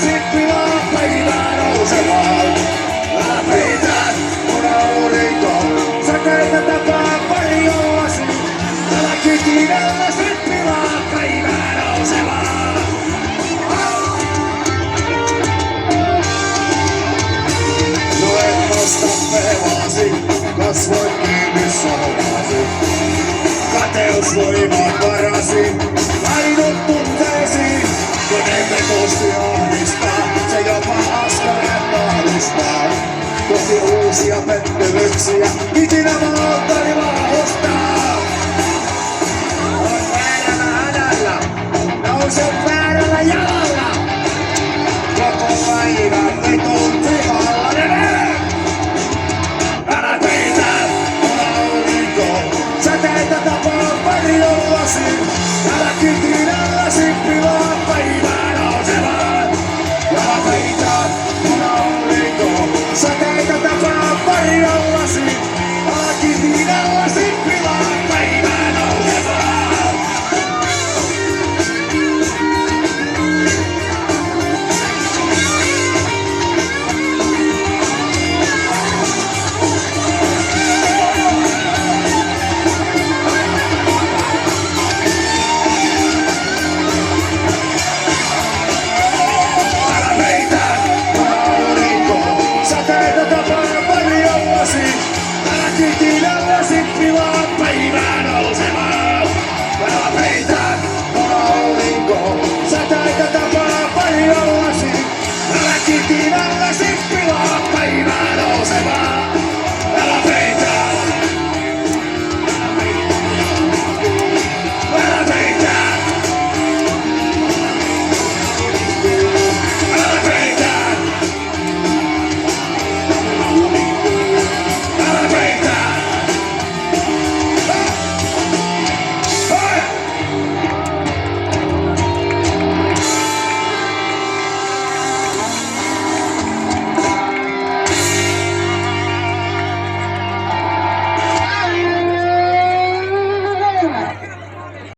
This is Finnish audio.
sit pilaa päivää nousemaan. Älä peitä mun aurinko, säteitä tapaa varjoasi. Älä kikinellä sit pilaa päivää nousemaan. No en nosta pelasi, kasvoit kiinni sohvasi. Kateus voimaan varasi, ainut tunteisiin. Kun emme kosti ahdistaa, se jopa askeleen vahvistaa. Kohti uusia pettymyksiä, ikinä valtani vahustaa. Olet väärällä hädällä, nouset väärällä jalalla. Koko päivän vetunti.